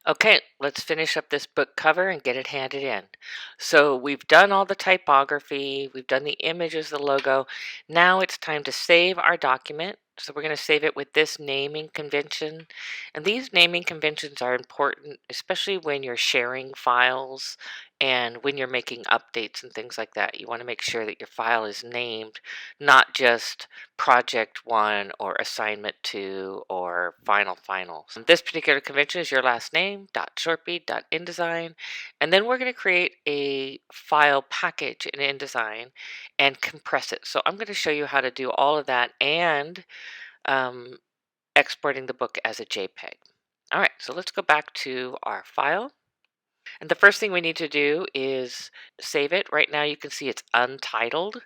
Okay, let's finish up this book cover and get it handed in. So we've done all the typography, we've done the images, the logo. Now it's time to save our document. So we're going to save it with this naming convention. And these naming conventions are important, especially when you're sharing files and when you're making updates and things like that. You want to make sure that your file is named, not just project 1 or assignment 2 or final. So this particular convention is your last name, .shorpy.indesign, and then we're going to create a file package in InDesign and compress it. So I'm going to show you how to do all of that and um, exporting the book as a JPEG. All right, so let's go back to our file. And the first thing we need to do is save it. Right now you can see it's untitled.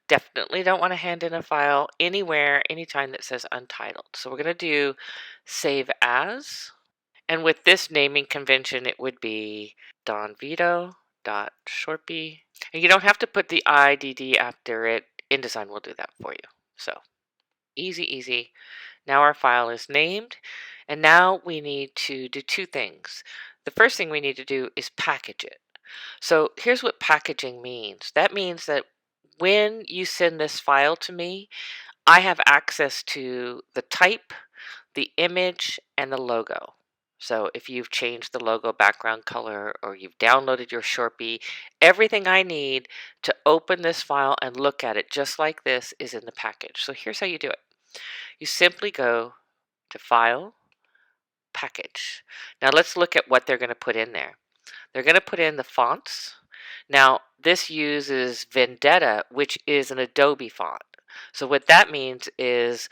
Definitely don't want to hand in a file anywhere, anytime that says untitled. So we're going to do save as. And with this naming convention, it would be donvito.shorpy. And you don't have to put the IDD after it. InDesign will do that for you. So easy. Now our file is named. And now we need to do two things. The first thing we need to do is package it. So here's what packaging means. That means that when you send this file to me, I have access to the type, the image, and the logo. So if you've changed the logo background color or you've downloaded your Shorpy, everything I need to open this file and look at it just like this is in the package. So here's how you do it. You simply go to File, Package. Now let's look at what they're going to put in there. They're going to put in the fonts. Now, this uses Vendetta, which is an Adobe font. So what that means is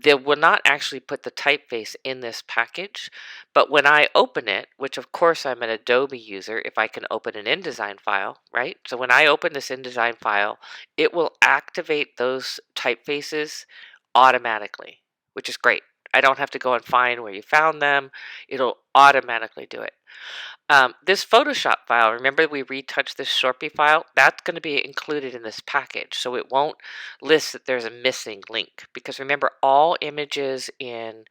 they will not actually put the typeface in this package, but when I open it, which of course I'm an Adobe user, if I can open an InDesign file, right? So when I open this InDesign file, it will activate those typefaces automatically, which is great. I don't have to go and find where you found them. It'll automatically do it. This Photoshop file, remember we retouched this Shorpy file? That's going to be included in this package, so it won't list that there's a missing link, because remember, all images in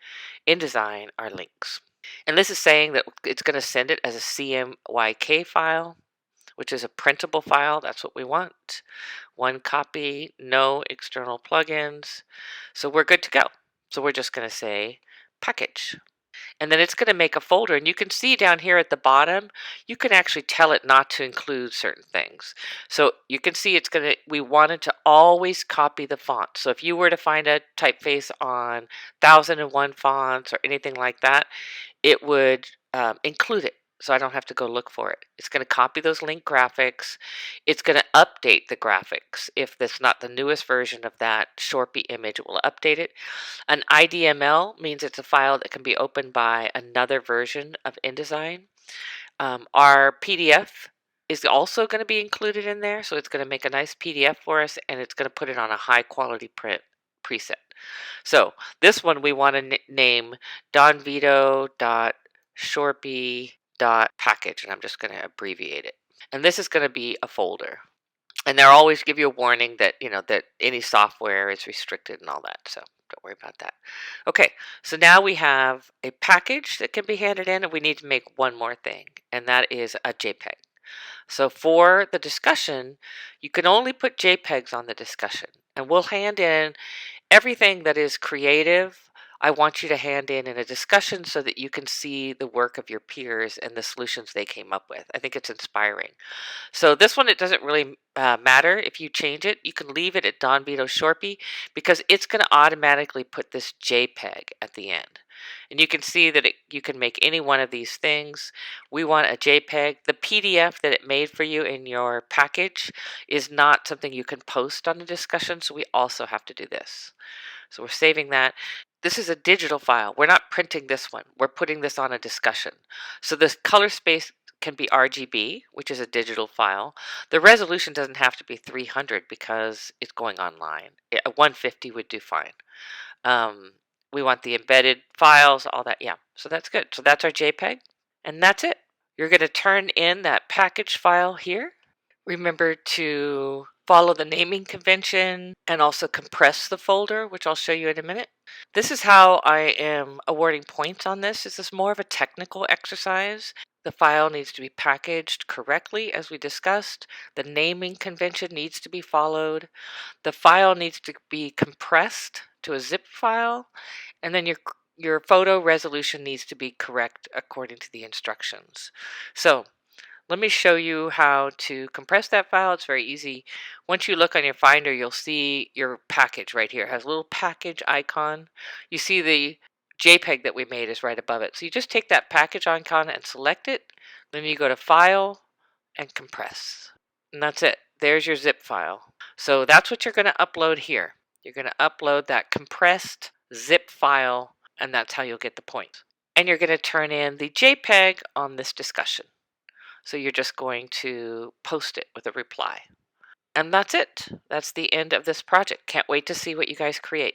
InDesign are links. And this is saying that it's going to send it as a CMYK file, which is a printable file. That's what we want. One copy, no external plugins. So we're good to go. So we're just going to say package. And then it's going to make a folder, and you can see down here at the bottom, you can actually tell it not to include certain things. So you can see it's going to, we wanted to always copy the font. So if you were to find a typeface on 1001 fonts or anything like that, it would include it. So I don't have to go look for it. It's going to copy those link graphics. It's going to update the graphics. If that's not the newest version of that Shorpy image, it will update it. An IDML means it's a file that can be opened by another version of InDesign. Our PDF is also going to be included in there. So it's going to make a nice PDF for us, and it's going to put it on a high quality print preset. So this one we want to name donvito.shorpy.package, and I'm just going to abbreviate it. And this is going to be a folder. And they'll always give you a warning that, that any software is restricted and all that. So don't worry about that. Okay, so now we have a package that can be handed in, and we need to make one more thing, and that is a JPEG. So for the discussion, you can only put JPEGs on the discussion, and we'll hand in everything that is creative. I want you to hand in a discussion so that you can see the work of your peers and the solutions they came up with. I think it's inspiring. So this one, it doesn't really matter if you change it. You can leave it at Don Vito Shorpy because it's going to automatically put this JPEG at the end. And you can see that you can make any one of these things. We want a JPEG. The PDF that it made for you in your package is not something you can post on a discussion, so we also have to do this. So we're saving that. This is a digital file. We're not printing this one. We're putting this on a discussion. So this color space can be RGB, which is a digital file. The resolution doesn't have to be 300 because it's going online. A 150 would do fine. We want the embedded files, all that. Yeah, so that's good. So that's our JPEG, and that's it. You're going to turn in that package file here. Remember to follow the naming convention, and also compress the folder, which I'll show you in a minute. This is how I am awarding points on this. This is more of a technical exercise. The file needs to be packaged correctly, as we discussed. The naming convention needs to be followed. The file needs to be compressed to a zip file, and then your photo resolution needs to be correct according to the instructions. So let me show you how to compress that file. It's very easy. Once you look on your Finder, you'll see your package right here. It has a little package icon. You see the JPEG that we made is right above it. So you just take that package icon and select it. Then you go to File and Compress. And that's it. There's your zip file. So that's what you're going to upload here. You're going to upload that compressed zip file, and that's how you'll get the points. And you're going to turn in the JPEG on this discussion. So you're just going to post it with a reply. And that's it. That's the end of this project. Can't wait to see what you guys create.